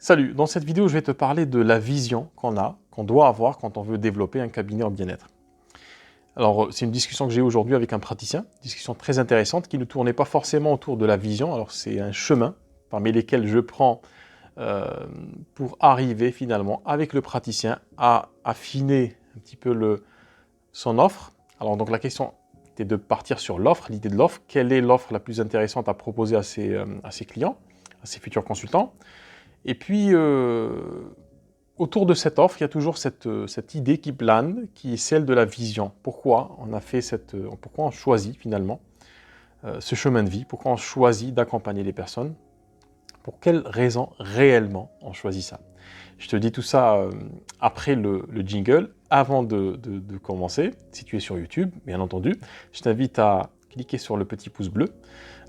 Salut, dans cette vidéo, je vais te parler de la vision qu'on doit avoir quand on veut développer un cabinet en bien-être. Alors, c'est une discussion que j'ai eue aujourd'hui avec un praticien, une discussion très intéressante qui ne tournait pas forcément autour de la vision. Alors, c'est un chemin parmi lesquels je prends euh, pour arriver finalement avec le praticien à affiner un petit peu son offre. Alors, donc la question était de partir sur l'offre, l'idée de l'offre. Quelle est l'offre la plus intéressante à proposer à ses clients, à ses futurs consultants? Et puis, autour de cette offre, il y a toujours cette idée qui plane, qui est celle de la vision. Pourquoi on a fait pourquoi on choisit finalement ce chemin de vie? Pourquoi on choisit d'accompagner les personnes? Pour quelles raisons réellement on choisit ça? Je te dis tout ça après le jingle, avant de commencer. Si tu es sur YouTube, bien entendu, je t'invite à cliquer sur le petit pouce bleu,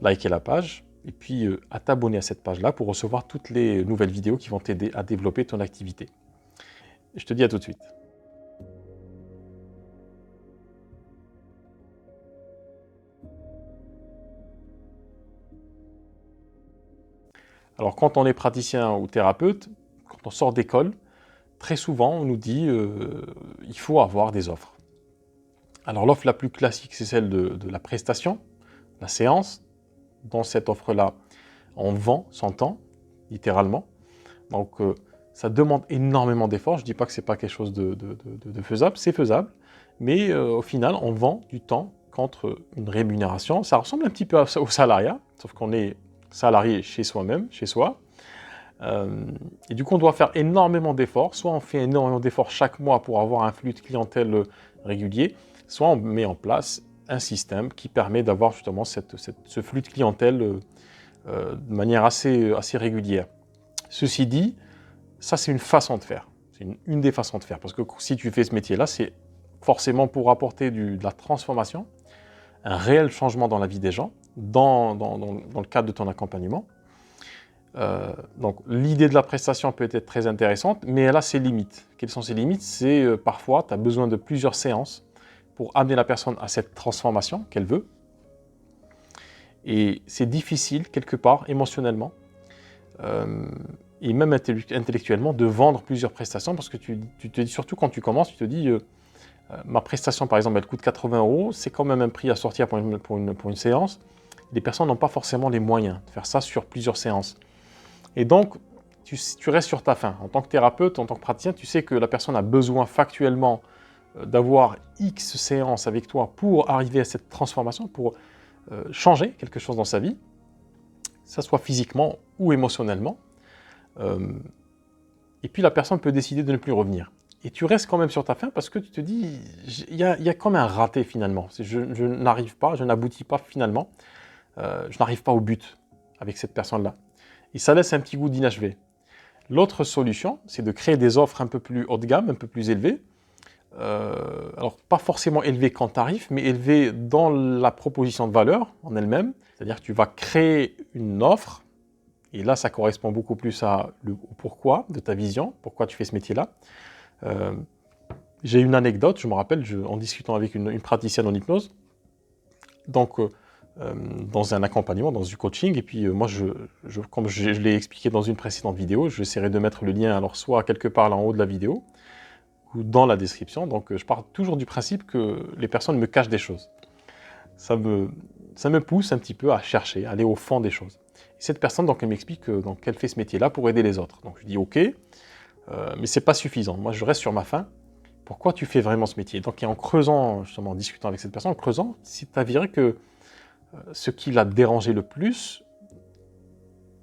liker la page, et puis à t'abonner à cette page-là pour recevoir toutes les nouvelles vidéos qui vont t'aider à développer ton activité. Je te dis à tout de suite. Alors quand on est praticien ou thérapeute, quand on sort d'école, très souvent on nous dit il faut avoir des offres. Alors l'offre la plus classique, c'est celle de la prestation, la séance. Dans cette offre-là, on vend son temps, littéralement. Donc ça demande énormément d'efforts. Je ne dis pas que ce n'est pas quelque chose de faisable, c'est faisable. Mais au final, on vend du temps contre une rémunération. Ça ressemble un petit peu au salariat, sauf qu'on est salarié chez soi-même, chez soi. Et du coup, on doit faire énormément d'efforts. Soit on fait énormément d'efforts chaque mois pour avoir un flux de clientèle régulier, soit on met en place un système qui permet d'avoir justement ce flux de clientèle de manière assez régulière. Ceci dit, ça c'est une façon de faire. C'est une des façons de faire. Parce que si tu fais ce métier-là, c'est forcément pour apporter de la transformation, un réel changement dans la vie des gens, dans le cadre de ton accompagnement. Donc l'idée de la prestation peut être très intéressante, mais elle a ses limites. Quelles sont ses limites? C'est parfois, tu as besoin de plusieurs séances pour amener la personne à cette transformation qu'elle veut. Et c'est difficile, quelque part, émotionnellement, et même intellectuellement, de vendre plusieurs prestations, parce que tu te dis, surtout quand tu commences, tu te dis, ma prestation, par exemple, elle coûte 80 €, c'est quand même un prix à sortir pour une séance. Les personnes n'ont pas forcément les moyens de faire ça sur plusieurs séances. Et donc, tu restes sur ta faim. En tant que thérapeute, en tant que praticien, tu sais que la personne a besoin factuellement d'avoir X séances avec toi pour arriver à cette transformation, pour changer quelque chose dans sa vie, que ce soit physiquement ou émotionnellement. Et puis la personne peut décider de ne plus revenir. Et tu restes quand même sur ta faim parce que tu te dis, il y a comme un raté finalement. Je n'arrive pas, je n'aboutis pas finalement, je n'arrive pas au but avec cette personne-là. Et ça laisse un petit goût d'inachevé. L'autre solution, c'est de créer des offres un peu plus haut de gamme, un peu plus élevées. Alors, pas forcément élevées qu'en tarif, mais élevées dans la proposition de valeur en elle-même. C'est-à-dire que tu vas créer une offre, et là, ça correspond beaucoup plus au pourquoi de ta vision, pourquoi tu fais ce métier-là. J'ai une anecdote, je me rappelle, en discutant avec une praticienne en hypnose, donc dans un accompagnement, dans du coaching, et puis moi, comme je l'ai expliqué dans une précédente vidéo, j'essaierai de mettre le lien, alors soit quelque part là en haut de la vidéo, ou dans la description. Donc je pars toujours du principe que les personnes me cachent des choses. Ça me pousse un petit peu à chercher, à aller au fond des choses. Et cette personne, donc, elle m'explique qu'elle fait ce métier-là pour aider les autres. Donc je dis ok, mais c'est pas suffisant. Moi, je reste sur ma faim. Pourquoi tu fais vraiment ce métier? Donc, et en creusant, justement, en discutant avec cette personne, en creusant, c'est avéré que ce qui l'a dérangé le plus,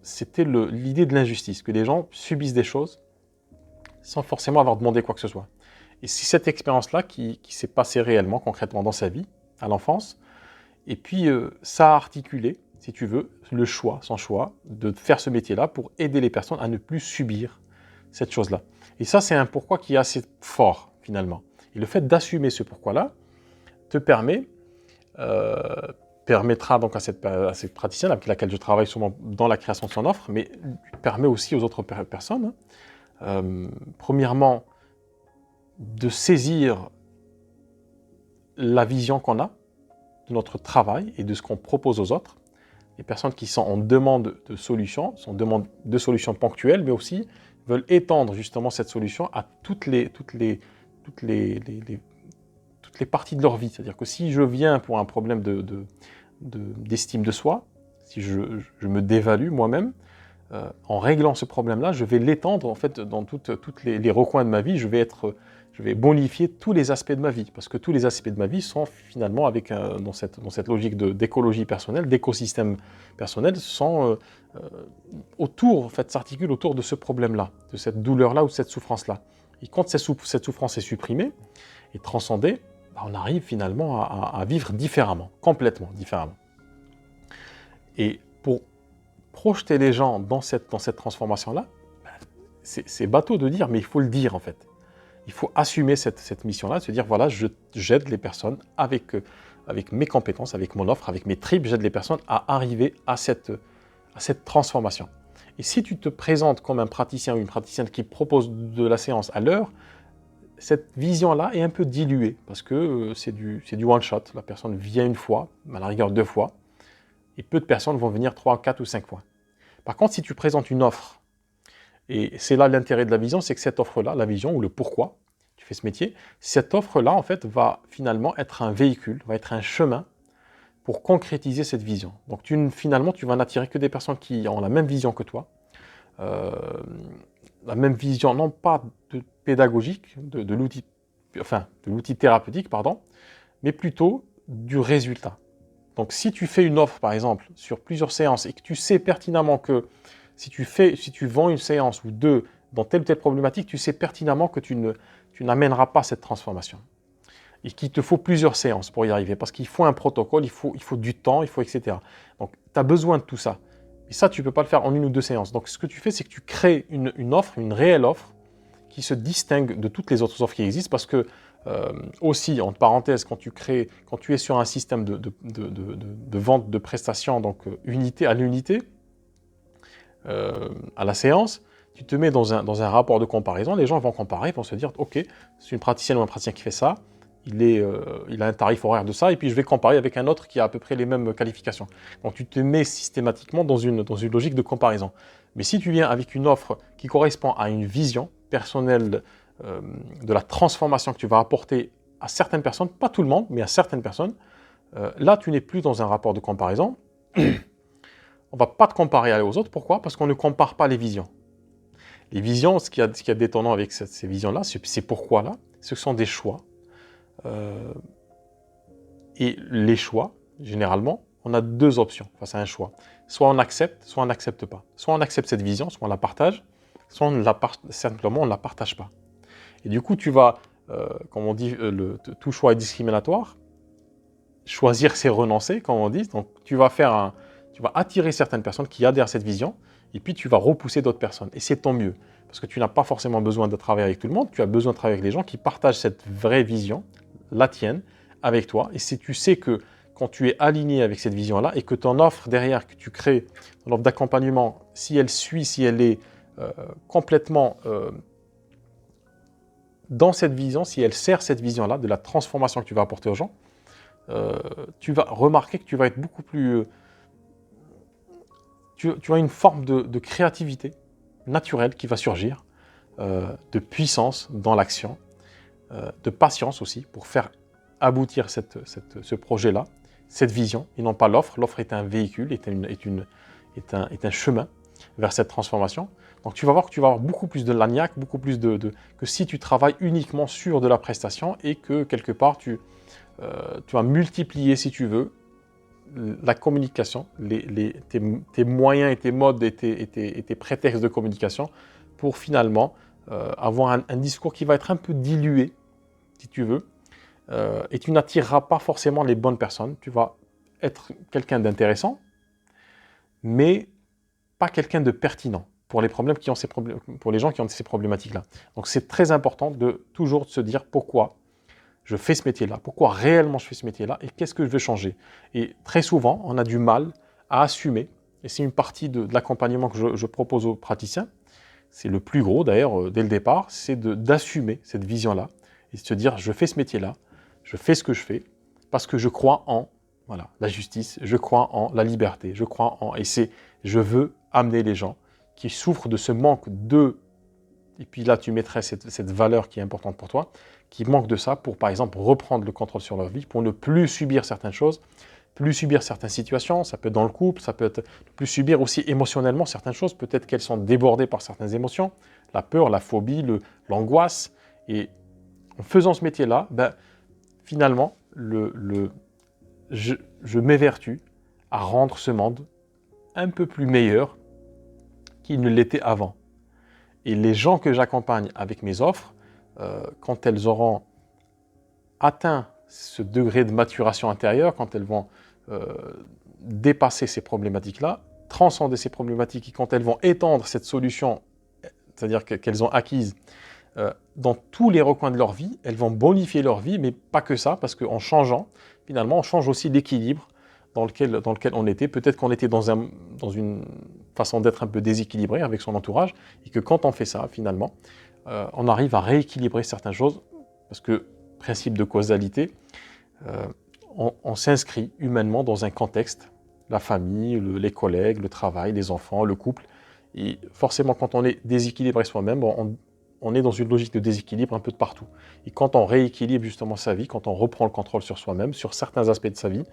c'était l'idée de l'injustice, que les gens subissent des choses sans forcément avoir demandé quoi que ce soit. Et c'est cette expérience-là qui s'est passée réellement, concrètement dans sa vie, à l'enfance. Et puis, ça a articulé, si tu veux, son choix, de faire ce métier-là pour aider les personnes à ne plus subir cette chose-là. Et ça, c'est un pourquoi qui est assez fort, finalement. Et le fait d'assumer ce pourquoi-là te permettra donc à cette praticienne avec laquelle je travaille souvent dans la création de son offre, mais permet aussi aux autres personnes, premièrement, de saisir la vision qu'on a de notre travail et de ce qu'on propose aux autres. les personnes qui sont en demande de solutions, sont en demande de solutions ponctuelles, mais aussi veulent étendre justement cette solution à toutes les parties de leur vie. C'est-à-dire que si je viens pour un problème d'estime de soi, si je me dévalue moi-même, en réglant ce problème-là, je vais l'étendre en fait dans tous les recoins de ma vie. Je vais bonifier tous les aspects de ma vie, parce que tous les aspects de ma vie sont finalement dans cette logique d'écologie personnelle, d'écosystème personnel, sont autour, en fait, s'articulent autour de ce problème-là, de cette douleur-là ou de cette souffrance-là. Et quand cette souffrance est supprimée et transcendée, on arrive finalement à vivre différemment, complètement différemment. Et pour projeter les gens dans cette transformation-là, c'est bateau de dire, mais il faut le dire en fait. Il faut assumer cette mission-là, se dire, voilà, j'aide les personnes avec mes compétences, avec mon offre, avec mes tripes, j'aide les personnes à arriver à cette transformation. Et si tu te présentes comme un praticien ou une praticienne qui propose de la séance à l'heure, cette vision-là est un peu diluée, parce que c'est du one-shot. La personne vient une fois, à la rigueur 2 fois, et peu de personnes vont venir 3, 4 ou 5 fois. Par contre, si tu présentes une offre, et c'est là l'intérêt de la vision, c'est que cette offre-là, la vision ou le pourquoi tu fais ce métier, cette offre-là, en fait, va finalement être un véhicule, va être un chemin pour concrétiser cette vision. Donc finalement, tu vas n'attirer que des personnes qui ont la même vision que toi, la même vision, non pas pédagogique, de l'outil thérapeutique, pardon, mais plutôt du résultat. Donc si tu fais une offre, par exemple, sur plusieurs séances et que tu sais pertinemment que si tu vends une séance ou 2 dans telle ou telle problématique, tu sais pertinemment que tu n'amèneras pas cette transformation. Et qu'il te faut plusieurs séances pour y arriver, parce qu'il faut un protocole, il faut du temps, etc. Donc tu as besoin de tout ça. Et ça, tu ne peux pas le faire en 1 ou 2 séances. Donc ce que tu fais, c'est que tu crées une offre, une réelle offre, qui se distingue de toutes les autres offres qui existent, parce que aussi, entre parenthèses, quand tu es sur un système de vente de prestations, donc unité à l'unité, à la séance, tu te mets dans un rapport de comparaison, les gens vont comparer, vont se dire, ok, c'est une praticienne ou un praticien qui fait ça, il a un tarif horaire de ça, et puis je vais comparer avec un autre qui a à peu près les mêmes qualifications. Donc tu te mets systématiquement dans une logique de comparaison. Mais si tu viens avec une offre qui correspond à une vision personnelle de la transformation que tu vas apporter à certaines personnes, pas tout le monde, mais à certaines personnes, là tu n'es plus dans un rapport de comparaison. On ne va pas te comparer aux autres. Pourquoi? Parce qu'on ne compare pas les visions. Les visions, ce qu'il y a d'étonnant avec ces visions-là, ces pourquoi-là, ce sont des choix. Et les choix, généralement, on a 2 options face à un choix. Soit on accepte, soit on n'accepte pas. Soit on accepte cette vision, soit on la partage, soit simplement on ne la partage pas. Et du coup, tu vas, comme on dit, tout choix est discriminatoire. Choisir, c'est renoncer, comme on dit. Donc, tu vas attirer certaines personnes qui adhèrent à cette vision, et puis tu vas repousser d'autres personnes. Et c'est tant mieux, parce que tu n'as pas forcément besoin de travailler avec tout le monde, tu as besoin de travailler avec les gens qui partagent cette vraie vision, la tienne, avec toi. Et si tu sais que quand tu es aligné avec cette vision-là, et que ton offre derrière, que tu crées, ton offre d'accompagnement, si elle est complètement dans cette vision, si elle sert cette vision-là, de la transformation que tu vas apporter aux gens, tu vas remarquer que tu vas être beaucoup plus... Tu as une forme de créativité naturelle qui va surgir, de puissance dans l'action, de patience aussi, pour faire aboutir ce projet-là, cette vision, et non pas l'offre. L'offre est un véhicule, est un chemin vers cette transformation. Donc tu vas voir que tu vas avoir beaucoup plus de lagnac, beaucoup plus que si tu travailles uniquement sur de la prestation et que quelque part tu vas multiplier, si tu veux, la communication, tes moyens et tes modes et tes prétextes de communication pour finalement avoir un discours qui va être un peu dilué, si tu veux, et tu n'attireras pas forcément les bonnes personnes. Tu vas être quelqu'un d'intéressant, mais pas quelqu'un de pertinent pour les pour les gens qui ont ces problématiques-là. Donc c'est très important de toujours se dire pourquoi je fais ce métier-là, pourquoi réellement je fais ce métier-là et qu'est-ce que je veux changer. Et très souvent, on a du mal à assumer, et c'est une partie de l'accompagnement que je propose aux praticiens, c'est le plus gros d'ailleurs dès le départ, c'est d'assumer cette vision-là et de se dire je fais ce métier-là, je fais ce que je fais parce que je crois en voilà, la justice, je crois en la liberté, je crois en... Et je veux amener les gens qui souffrent de ce manque de... Et puis là, tu mettrais cette valeur qui est importante pour toi, qui manque de ça pour, par exemple, reprendre le contrôle sur leur vie, pour ne plus subir certaines choses, plus subir certaines situations, ça peut être dans le couple, ça peut être plus subir aussi émotionnellement certaines choses, peut-être qu'elles sont débordées par certaines émotions, la peur, la phobie, l'angoisse. Et en faisant ce métier-là, ben, finalement, je m'évertue à rendre ce monde un peu plus meilleur qu'il ne l'était avant. Et les gens que j'accompagne avec mes offres, quand elles auront atteint ce degré de maturation intérieure, quand elles vont dépasser ces problématiques-là, transcender ces problématiques, et quand elles vont étendre cette solution, c'est-à-dire qu'elles ont acquise dans tous les recoins de leur vie, elles vont bonifier leur vie, mais pas que ça, parce qu'en changeant, finalement, on change aussi l'équilibre dans lequel on était. Peut-être qu'on était dans une façon d'être un peu déséquilibré avec son entourage, et que quand on fait ça, finalement, on arrive à rééquilibrer certaines choses, parce que, principe de causalité, on s'inscrit humainement dans un contexte, la famille, les collègues, le travail, les enfants, le couple, et forcément, quand on est déséquilibré soi-même, on est dans une logique de déséquilibre un peu de partout. Et quand on rééquilibre justement sa vie, quand on reprend le contrôle sur soi-même, sur certains aspects de sa vie,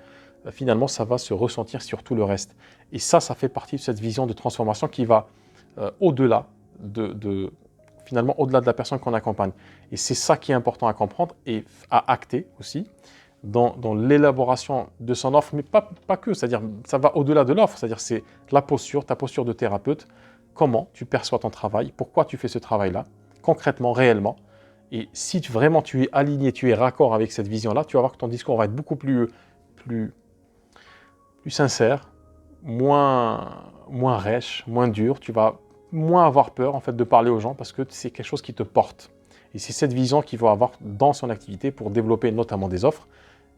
finalement, ça va se ressentir sur tout le reste. Et ça fait partie de cette vision de transformation qui va au-delà finalement, au-delà de la personne qu'on accompagne. Et c'est ça qui est important à comprendre et à acter aussi dans l'élaboration de son offre, mais pas que, c'est-à-dire ça va au-delà de l'offre, c'est-à-dire c'est ta posture de thérapeute, comment tu perçois ton travail, pourquoi tu fais ce travail-là, concrètement, réellement. Et si vraiment tu es aligné, tu es raccord avec cette vision-là, tu vas voir que ton discours va être beaucoup plus sincère, moins rêche, moins dur. Tu vas moins avoir peur en fait de parler aux gens parce que c'est quelque chose qui te porte. Et c'est cette vision qu'il faut avoir dans son activité pour développer notamment des offres,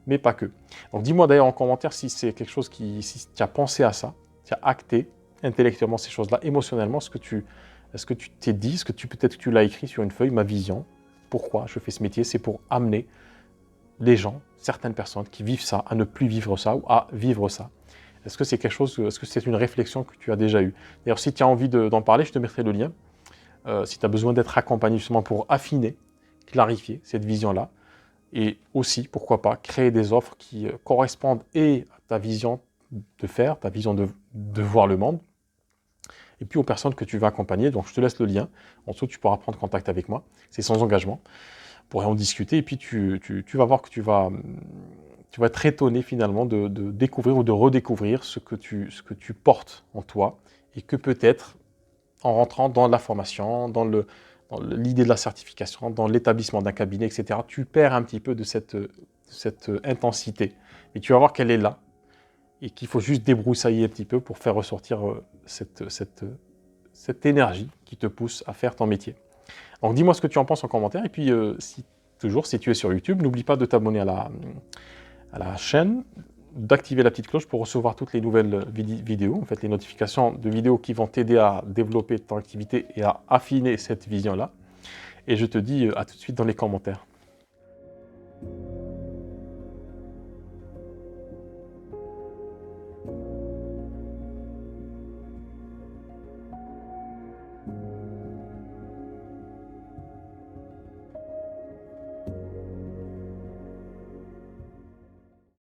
mais pas que. Donc dis-moi d'ailleurs en commentaire si c'est quelque chose si tu as pensé à ça, tu as acté intellectuellement ces choses-là, émotionnellement, est-ce que tu t'es dit, peut-être que tu l'as écrit sur une feuille, ma vision, pourquoi je fais ce métier, c'est pour amener les gens, certaines personnes qui vivent ça, à ne plus vivre ça ou à vivre ça. Est-ce que c'est une réflexion que tu as déjà eue? D'ailleurs, si tu as envie d'en parler, je te mettrai le lien. Si tu as besoin d'être accompagné justement pour affiner, clarifier cette vision-là, et aussi, pourquoi pas, créer des offres qui correspondent et à ta vision de faire, ta vision de voir le monde, et puis aux personnes que tu vas accompagner. Donc, je te laisse le lien. En dessous, tu pourras prendre contact avec moi. C'est sans engagement. On pourrait en discuter, et puis tu vas voir que tu vas être étonné finalement de découvrir ou de redécouvrir ce que tu portes en toi, et que peut-être, en rentrant dans la formation, dans l'idée de la certification, dans l'établissement d'un cabinet, etc., tu perds un petit peu de cette intensité. Et tu vas voir qu'elle est là, et qu'il faut juste débroussailler un petit peu pour faire ressortir cette énergie qui te pousse à faire ton métier. Donc dis-moi ce que tu en penses en commentaire, et puis si tu es sur YouTube, n'oublie pas de t'abonner à la chaîne, d'activer la petite cloche pour recevoir toutes les nouvelles vidéos, en fait les notifications de vidéos qui vont t'aider à développer ton activité et à affiner cette vision-là. Et je te dis à tout de suite dans les commentaires.